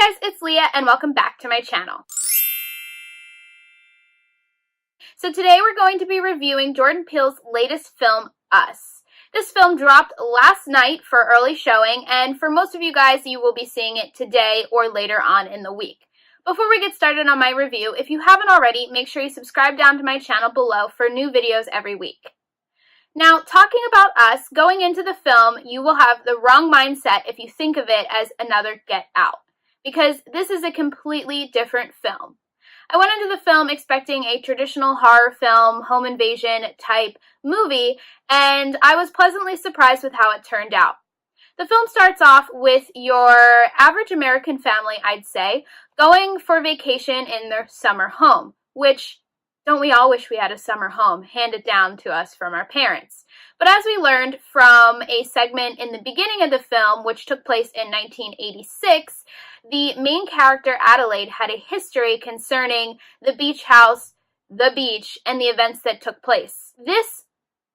Hey guys, it's Leah and welcome back to my channel. So today we're going to be reviewing Jordan Peele's latest film, Us. This film dropped last night for early showing, and for most of you guys, you will be seeing it today or later on in the week. Before we get started on my review, if you haven't already, make sure you subscribe down to my channel below for new videos every week. Now, talking about Us, going into the film, you will have the wrong mindset if you think of it as another Get Out, because this is a completely different film. I went into the film expecting a traditional horror film, home invasion type movie, and I was pleasantly surprised with how it turned out. The film starts off with your average American family, I'd say, going for vacation in their summer home, which, don't we all wish we had a summer home handed down to us from our parents? But as we learned from a segment in the beginning of the film, which took place in 1986, the main character, Adelaide, had a history concerning the beach house, the beach, and the events that took place. This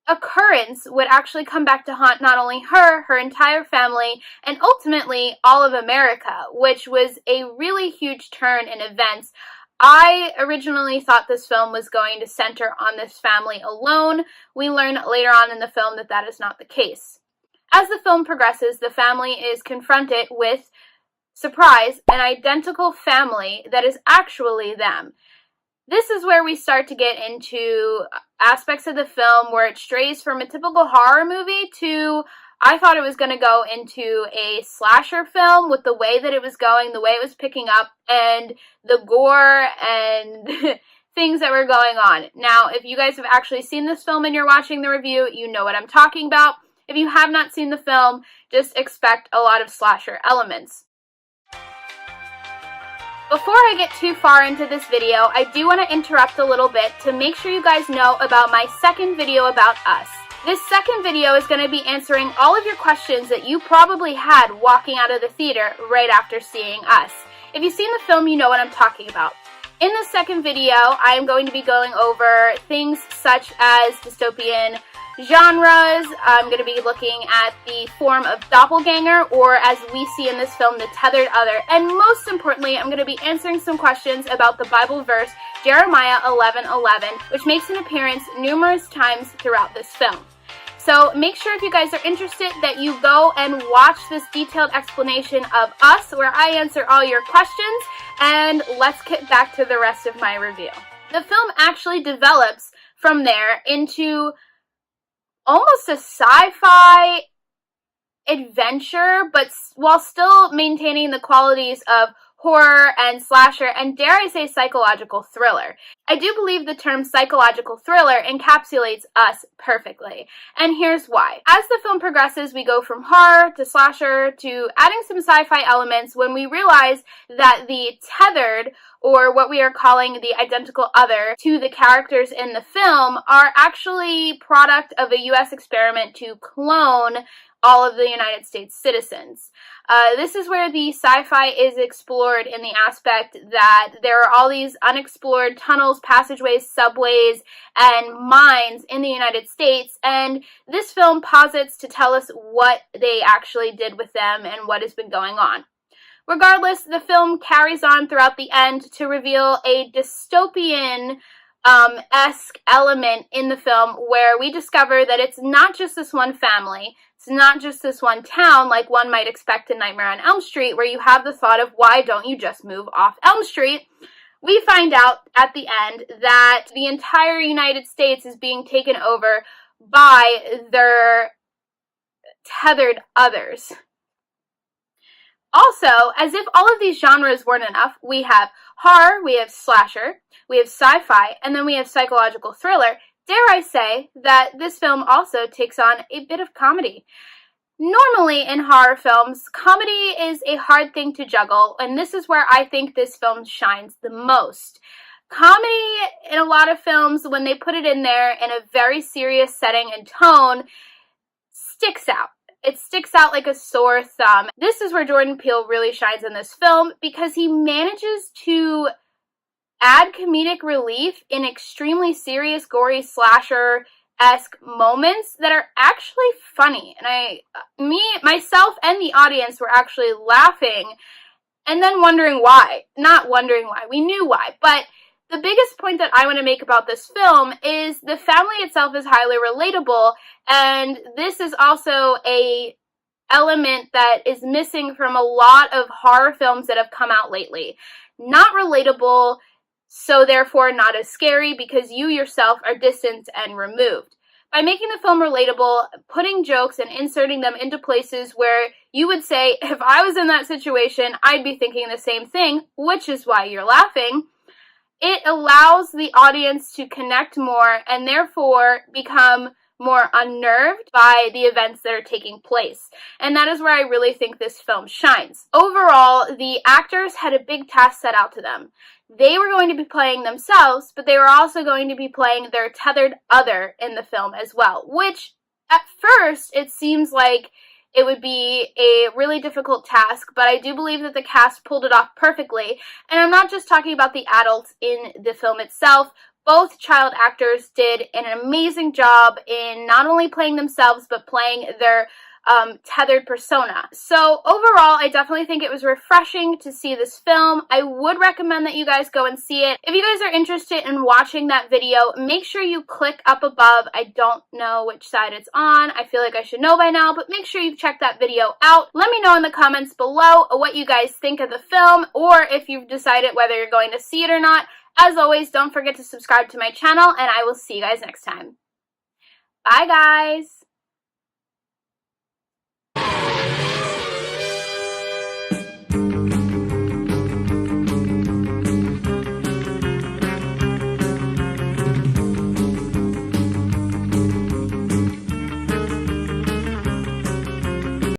occurrence would actually come back to haunt not only her, her entire family, and ultimately all of America, which was a really huge turn in events. I originally thought this film was going to center on this family alone. We learn later on in the film that that is not the case. As the film progresses, the family is confronted with, surprise, an identical family that is actually them. This is where we start to get into aspects of the film where it strays from a typical horror movie to, I thought it was going to go into a slasher film with the way that it was going, the way it was picking up, and the gore and things that were going on. Now, if you guys have actually seen this film and you're watching the review, you know what I'm talking about. If you have not seen the film, just expect a lot of slasher elements. Before I get too far into this video, I do want to interrupt a little bit to make sure you guys know about my second video about Us. This second video is going to be answering all of your questions that you probably had walking out of the theater right after seeing Us. If you've seen the film, you know what I'm talking about. In the second video, I am going to be going over things such as dystopian genres. I'm going to be looking at the form of doppelganger, or as we see in this film, the tethered other. And most importantly, I'm going to be answering some questions about the Bible verse Jeremiah 11:11, which makes an appearance numerous times throughout this film. So make sure, if you guys are interested, that you go and watch this detailed explanation of Us, where I answer all your questions, and let's get back to the rest of my review. The film actually develops from there into almost a sci-fi adventure, but while still maintaining the qualities of horror and slasher, and dare I say psychological thriller. I do believe the term psychological thriller encapsulates Us perfectly, and here's why. As the film progresses, we go from horror to slasher to adding some sci-fi elements when we realize that the tethered, or what we are calling the identical other, to the characters in the film are actually product of a U.S. experiment to clone all of the United States citizens. This is where the sci-fi is explored in the aspect that there are all these unexplored tunnels, passageways, subways, and mines in the United States, and this film posits to tell us what they actually did with them and what has been going on. Regardless, the film carries on throughout the end to reveal a dystopian esque element in the film where we discover that it's not just this one family, it's not just this one town like one might expect in Nightmare on Elm Street, where you have the thought of, why don't you just move off Elm Street? We find out at the end that the entire United States is being taken over by their tethered others. Also, as if all of these genres weren't enough, we have horror, we have slasher, we have sci-fi, and then we have psychological thriller. Dare I say that this film also takes on a bit of comedy. Normally in horror films, comedy is a hard thing to juggle, and this is where I think this film shines the most. Comedy in a lot of films, when they put it in there in a very serious setting and tone, sticks out. It sticks out like a sore thumb. This is where Jordan Peele really shines in this film, because he manages to add comedic relief in extremely serious, gory, slasher-esque moments that are actually funny. And myself and the audience were actually laughing and then wondering why. Not wondering why, we knew why, but the biggest point that I want to make about this film is the family itself is highly relatable, and this is also a element that is missing from a lot of horror films that have come out lately. Not relatable, so therefore not as scary because you yourself are distant and removed. By making the film relatable, putting jokes and inserting them into places where you would say, if I was in that situation, I'd be thinking the same thing, which is why you're laughing, it allows the audience to connect more and therefore become more unnerved by the events that are taking place. And that is where I really think this film shines. Overall, the actors had a big task set out to them. They were going to be playing themselves, but they were also going to be playing their tethered other in the film as well, which at first it seems like it would be a really difficult task, but I do believe that the cast pulled it off perfectly. And I'm not just talking about the adults in the film itself. Both child actors did an amazing job in not only playing themselves, but playing their tethered persona. So overall, I definitely think it was refreshing to see this film. I would recommend that you guys go and see it. If you guys are interested in watching that video, make sure you click up above. I don't know which side it's on. I feel like I should know by now, but make sure you check that video out. Let me know in the comments below what you guys think of the film, or if you've decided whether you're going to see it or not. As always, don't forget to subscribe to my channel, and I will see you guys next time. Bye, guys!